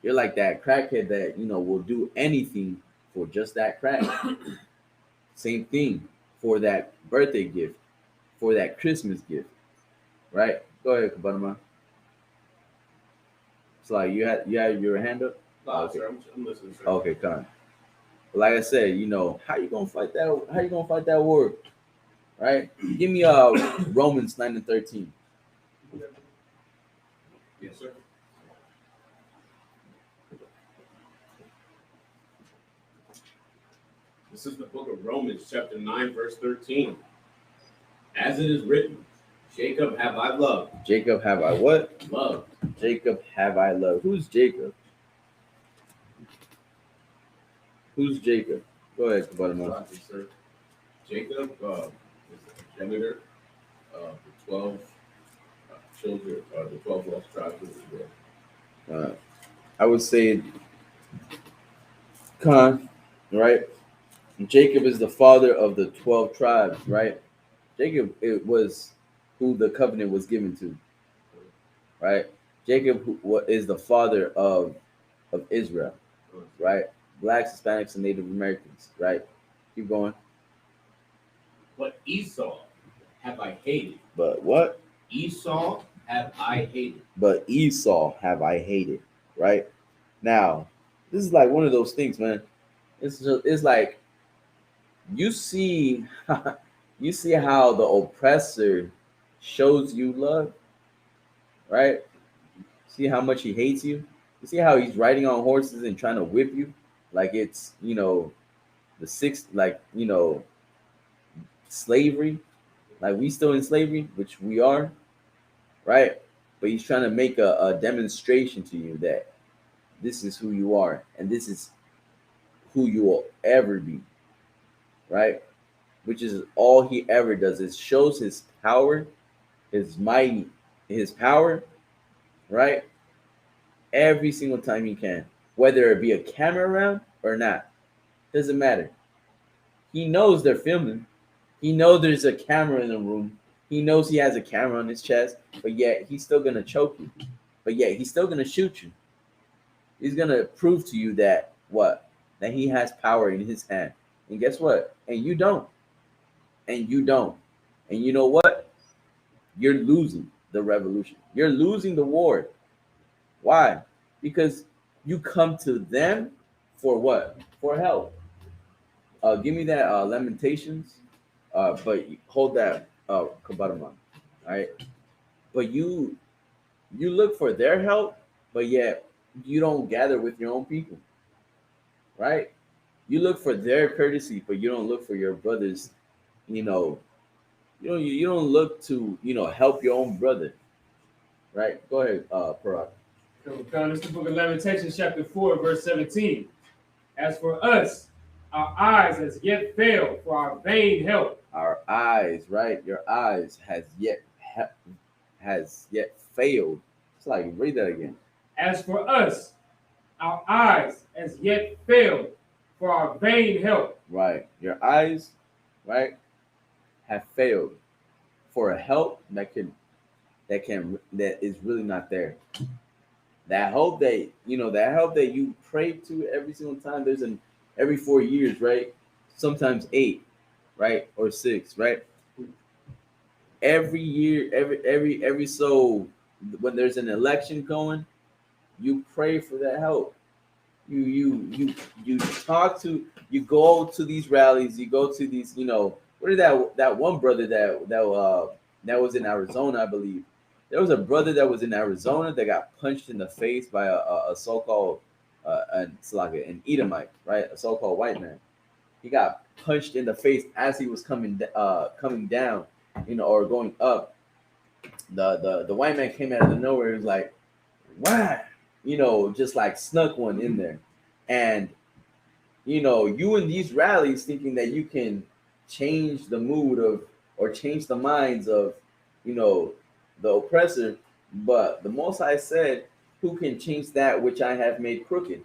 You're like that crackhead that will do anything for just that crack. Same thing for that birthday gift, for that Christmas gift, right? Go ahead, Kabanama. So like you had your hand up. Nah, Okay. sir, I'm listening, sir. Okay, come. Like I said, how you gonna fight that? How you gonna fight that war, right? Give me Romans 9:13. Yes, sir. This is the book of Romans, chapter 9, verse 13. As it is written, Jacob have I loved. Jacob have I what? Loved. Jacob have I loved. Who's Jacob? Who's Jacob? Go ahead, Kabanama. Exactly, sir. Jacob is the progenitor of the 12 children, the 12 lost tribes of Israel. I would say Khan, right? Jacob is the father of the 12 tribes, right? Jacob, it was who the covenant was given to, right? Jacob what is the father of Israel, right? Blacks, Hispanics, and Native Americans, right? Keep going. But Esau have I hated. But what? Esau have I hated. But Esau have I hated, right? Now, this is like one of those things, man. It's like you see you see how the oppressor shows you love, right? See how much he hates you. You see how he's riding on horses and trying to whip you, like it's the sixth, like slavery, like we still in slavery, which we are, right? But he's trying to make a demonstration to you that this is who you are and this is who you will ever be, right? Which is all he ever does is shows his power, his mighty, his power, right? Every single time he can, whether it be a camera around or not, doesn't matter. He knows they're filming. He knows there's a camera in the room. He knows he has a camera on his chest, but yet he's still gonna choke you. But yet he's still gonna shoot you. He's gonna prove to you that what? That he has power in his hand. And guess what? And you don't. And you don't. And you know what? You're losing the revolution. You're losing the war. Why? Because you come to them for what? For help. Give me that Lamentations. But hold that Kabbalah. All right. But you look for their help, but yet you don't gather with your own people, right? You look for their courtesy, but you don't look for your brothers. You know, you don't look to help your own brother, right? Go ahead, Parag. So we found this the book of Lamentations, chapter 4, verse 17. As for us, our eyes has yet failed for our vain help. Our eyes, right? Your eyes has yet failed. It's like read that again. As for us, our eyes has yet failed for our vain help. Right, your eyes, right, have failed for a help that is really not there. That help that you pray to every single time. There's an every 4 years, right? Sometimes 8, right, or 6, right? Every year, every so when there's an election going, you pray for that help. You talk to you go to these rallies. You go to these. What did that one brother that was in Arizona, I believe. There was a brother that was in Arizona that got punched in the face by a so-called it's like an Edomite, right? A so-called white man. He got punched in the face as he was coming down, or going up. The white man came out of the nowhere. He was like, "Wow," just like snuck one in there, and you in these rallies thinking that you can change the mood of or change the minds of, the oppressor, but the Most High said, "Who can change that which I have made crooked?"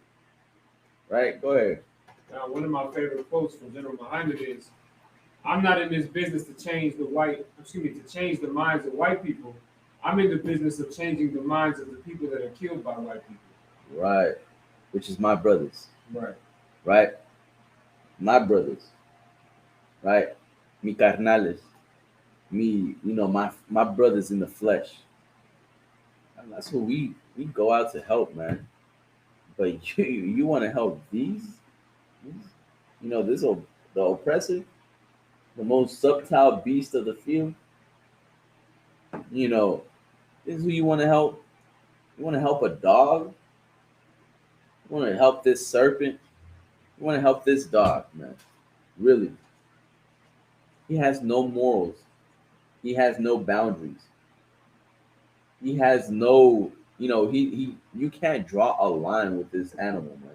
Right? Go ahead. Now, one of my favorite quotes from General Muhammad is, "I'm not in this business to change the minds of white people. I'm in the business of changing the minds of the people that are killed by white people." Right. Which is my brothers. Right. Right? My brothers. Right? Mi carnales. Me, my brothers in the flesh. And that's who we go out to help, man. But you want to help this the oppressor, the most subtle beast of the field. You know, this is who you want to help. You want to help a dog. You want to help this serpent. You want to help this dog, man. Really, he has no morals. He has no boundaries. He has no, he you can't draw a line with this animal, man.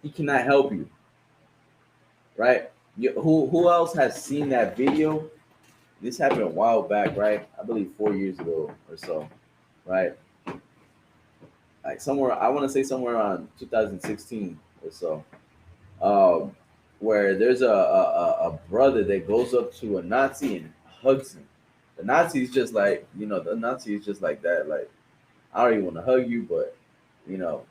He cannot help you, right? Who else has seen that video? This happened a while back, right? I believe 4 years ago or so, right? Like somewhere, I want to say somewhere around 2016 or so, um, where there's a brother that goes up to a Nazi and hugs him. The Nazi is just like, the Nazi is just like that. Like, I don't even want to hug you, but, you know,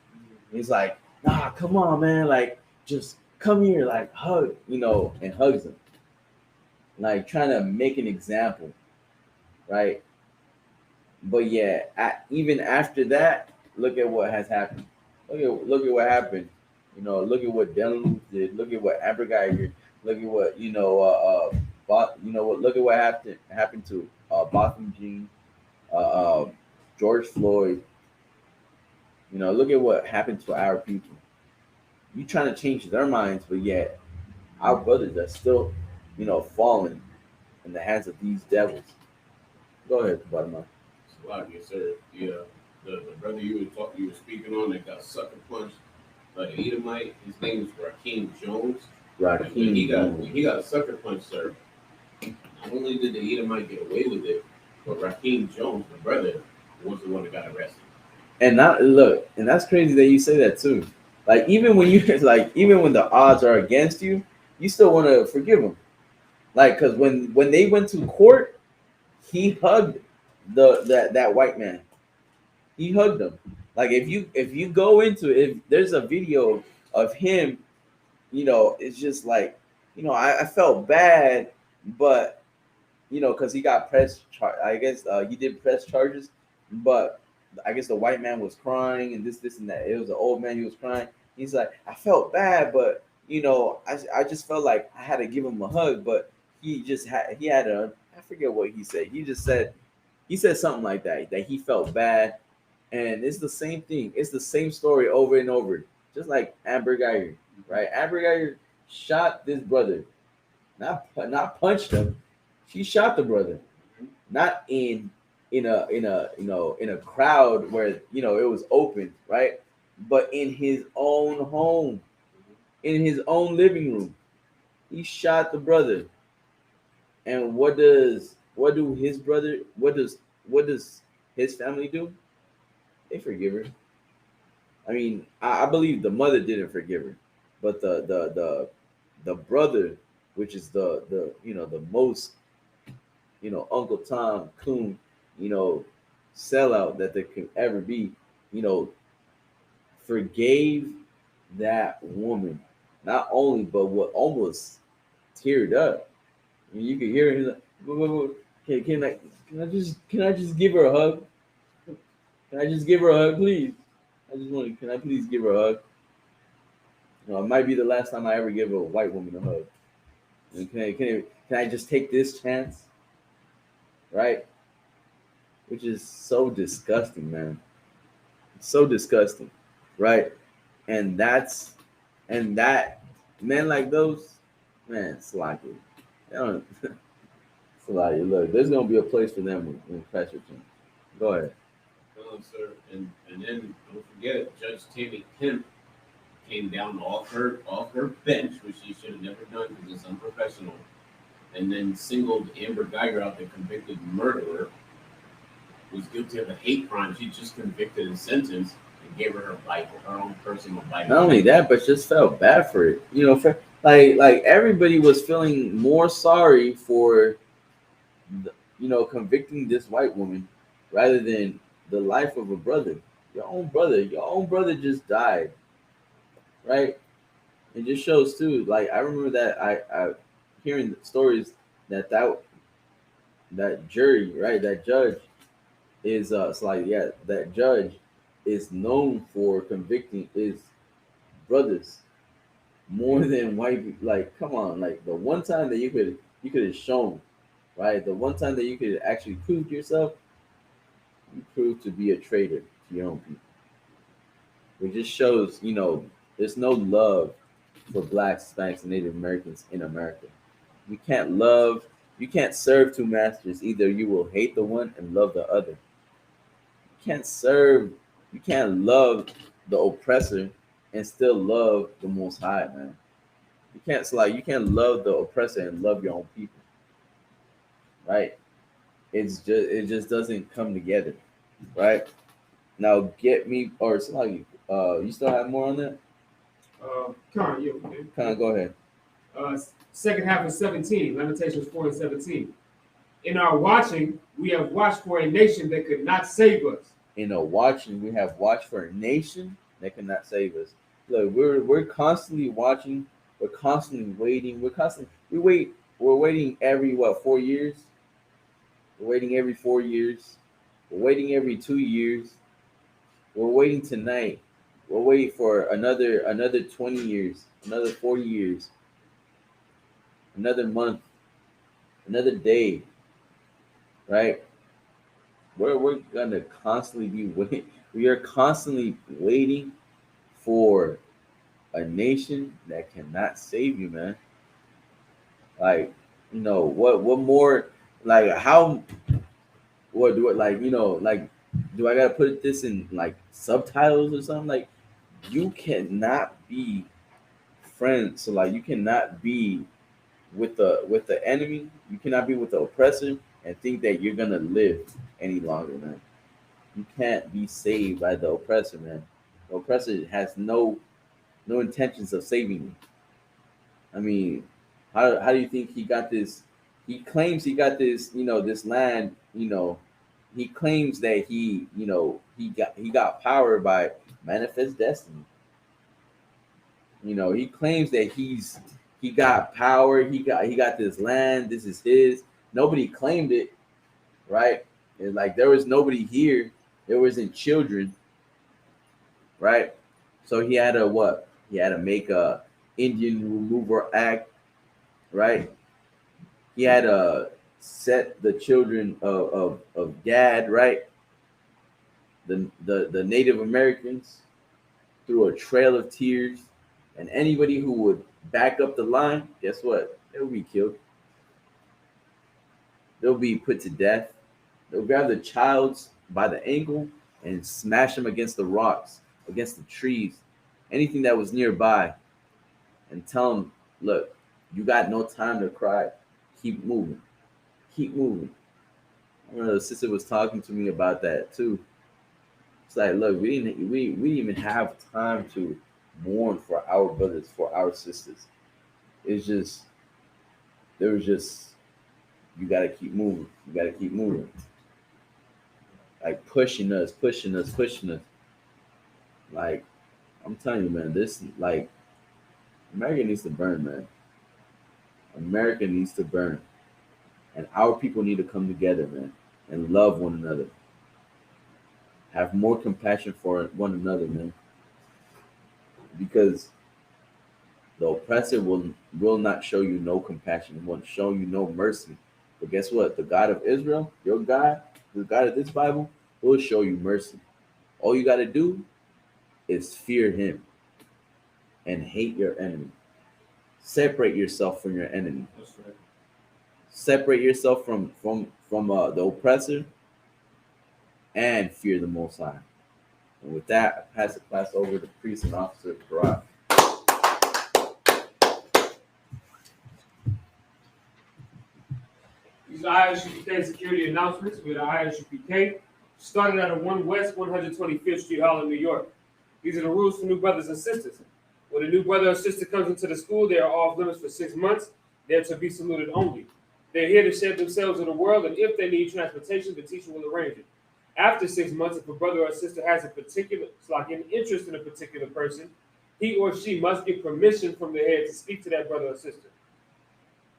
he's like, nah, come on, man. Like, just come here, like, hug, and hugs him. Like, trying to make an example, right? But yeah, even after that, look at what has happened. Look at what happened. Look at what Dylan did. Look at what Amber Geiger. Look at what Look at what happened to Botham Jean, uh, uh, George Floyd. Look at what happened to our people. You trying to change their minds, but yet our brothers are still, falling in the hands of these devils. Go ahead, Badama. Like yes, sir. Yeah, the brother you were speaking on that got sucker punched by the Edomite. His name is Raheem Jones. And when he got sucker punched, sir. Not only did the Edomite get away with it, but Raheem Jones, the brother, was the one that got arrested. And that's crazy that you say that too. Like even when you like even when the odds are against you, you still want to forgive him. Like, because when they went to court, he hugged that white man. He hugged him. Like, if you go into it, if there's a video of him, it's just like, I felt bad, but because he got I guess he did press charges, but I guess the white man was crying and this and that. It was an old man. He was crying. He's like, I felt bad, but I just felt like I had to give him a hug, but he had a, I forget what he said. He said something like that he felt bad, and it's the same thing. It's the same story over and over, just like Amber Geiger, right? Amber Geiger shot this brother, not punched him. She shot the brother, not in a crowd where it was open, right? But in his own home, in his own living room, he shot the brother. And what does his family do? They forgive her. I mean, I believe the mother didn't forgive her, but the brother, which is the most Uncle Tom Coon, you know, sellout that there could ever be, you know, forgave that woman. Not only, but what almost teared up. I mean, you could hear him like, "Whoa, whoa, whoa. Can I just give her a hug? Can I just give her a hug, please? Can I please give her a hug? It might be the last time I ever give a white woman a hug. And can I just take this chance, right? Which is so disgusting, man. It's so disgusting, right? And that men like those, man, sloppy. They don't, sloppy. Look, there's gonna be a place for them when Christ returns. Go ahead. Sir. And then don't forget, Judge Tammy Kemp came down off her bench, which she should have never done because it's unprofessional, and then singled Amber Geiger out, the convicted murderer, who's guilty of a hate crime. She just convicted and sentenced, and gave her Bible, her own personal Bible. Not only that, but just felt bad for it. Like everybody was feeling more sorry for convicting this white woman rather than the life of a brother. Your own brother just died, right? It just shows too. Like I remember that I hearing stories that jury, right, that judge is it's like, yeah, that judge is known for convicting his brothers more than white people. Like, come on, like the one time that you could have shown, right? The one time that you could actually prove yourself, you proved to be a traitor to your own people. It just shows, there's no love for blacks, Hispanics, and Native Americans in America. You can't love, you can't serve two masters. Either you will hate the one and love the other. You can't love the oppressor and still love the Most High, man. You can't love the oppressor and love your own people, right? It just doesn't come together, right? Now get me or somebody. You still have more on that? Con, yeah, man. Kind of go ahead. Second half of 17, Lamentations 4 and 17. In our watching, we have watched for a nation that could not save us. In a watching, we have watched for a nation that cannot save us. Look, we're constantly watching. We're constantly waiting. We're waiting every 4 years. We're waiting every 4 years. We're waiting every 2 years. We're waiting tonight. We're waiting for another 20 years, another 40 years, another month, another day, right? We're gonna constantly be waiting. We are constantly waiting for a nation that cannot save you, man. Like, what more? Like, how? What do it? Like, like, do I gotta put this in like subtitles or something? Like, you cannot be friends. So like, you cannot be with the enemy. You cannot be with the oppressor and think that you're gonna live any longer, man. You can't be saved by the oppressor, man. The oppressor has no intentions of saving you. I mean, how do you think he got this? He claims he got this, this land, he claims that he got power by manifest destiny. He claims that he got power, he got this land, this is his. Nobody claimed it, right? And like there was nobody here, there wasn't children, right? So he had to what? He had to make a Indian Removal Act, right? He had to set the children of Gad, right? The Native Americans through a trail of tears, and anybody who would back up the line, guess what? They'll be killed. They'll be put to death. They'll grab the childs by the ankle and smash them against the rocks, against the trees, anything that was nearby, and tell them, look, you got no time to cry. Keep moving. Keep moving. I remember the sister was talking to me about that too. It's like, look, we didn't even have time to mourn for our brothers, for our sisters. It's just there was just you gotta keep moving. You gotta keep moving. Like pushing us, pushing us, pushing us. Like I'm telling you, man, this like America needs to burn, man. America needs to burn. And our people need to come together, man, and love one another. Have more compassion for one another, man. Because the oppressor will not show you no compassion, won't show you no mercy. But guess what? The God of Israel, your God, the God of this Bible, will show you mercy. All you gotta do is fear him and hate your enemy. Separate yourself from your enemy. That's right. Separate yourself from the oppressor and fear the Most High. And with that, I pass the class over to priest and officer Karat. These are ISUPK security announcements with ISUPK. Started at a 1 West 125th Street, Harlem, New York. These are the rules for new brothers and sisters. When a new brother or sister comes into the school, they are off limits for 6 months. They're to be saluted only. They're here to share themselves with the world, and if they need transportation, the teacher will arrange it. After 6 months, if a brother or sister has an interest in a particular person, he or she must get permission from the head to speak to that brother or sister.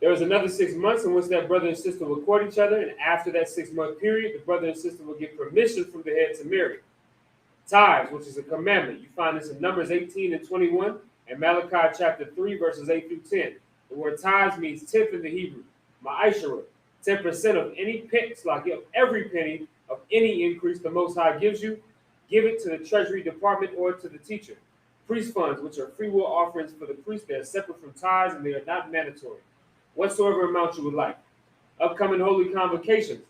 There is another 6 months in which that brother and sister will court each other, and after that 6 month period, the brother and sister will get permission from the head to marry. Tithes, which is a commandment. You find this in Numbers 18 and 21 and Malachi chapter 3, verses 8 through 10. The word tithes means tenth in the Hebrew. Ma'ashara, 10% of any penny, of every penny of any increase the Most High gives you, give it to the Treasury Department or to the teacher. Priest funds, which are free will offerings for the priest, they are separate from tithes and they are not mandatory. Whatsoever amount you would like. Upcoming holy convocations.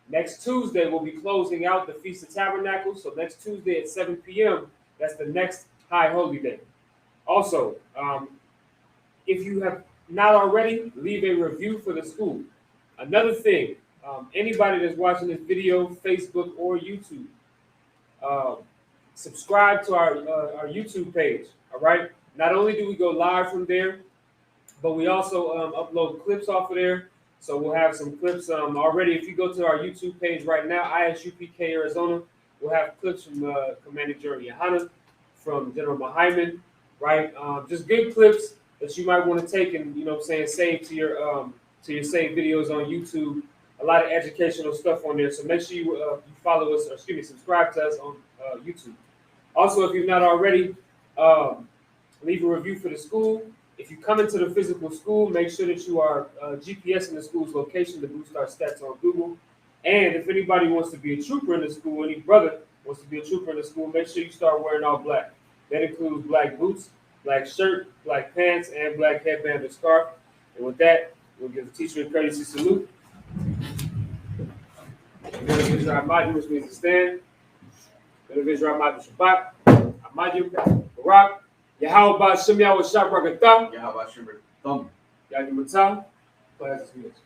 Next Tuesday, we'll be closing out the Feast of Tabernacles. So next Tuesday at 7 p.m., that's the next high holy day. Also, if you have not already, leave a review for the school. Another thing, anybody that's watching this video, Facebook or YouTube, subscribe to our YouTube page, all right? Not only do we go live from there, but we also upload clips off of there. So we'll have some clips already. If you go to our YouTube page right now, ISUPK Arizona, we'll have clips from Commander Jeremy Yohana, from General Mahaiman, right? Just good clips that you might want to take and, save to your saved videos on YouTube. A lot of educational stuff on there. So make sure you follow us, subscribe to us on YouTube. Also, if you've not already, leave a review for the school. If you come into the physical school, make sure that you are GPSing the school's location to boost our stats on Google. And if anybody wants to be a trooper in the school, any brother wants to be a trooper in the school, make sure you start wearing all black. That includes black boots, black shirt, black pants, and black headband or scarf. And with that, we'll give the teacher a courtesy salute. Which means to stand. Shabbat. Amadu, Barak. Yahweh Shem Yahweh Shabbat Gatah. Yahweh Shem Yahweh. Yahweh Matah. Class is finished.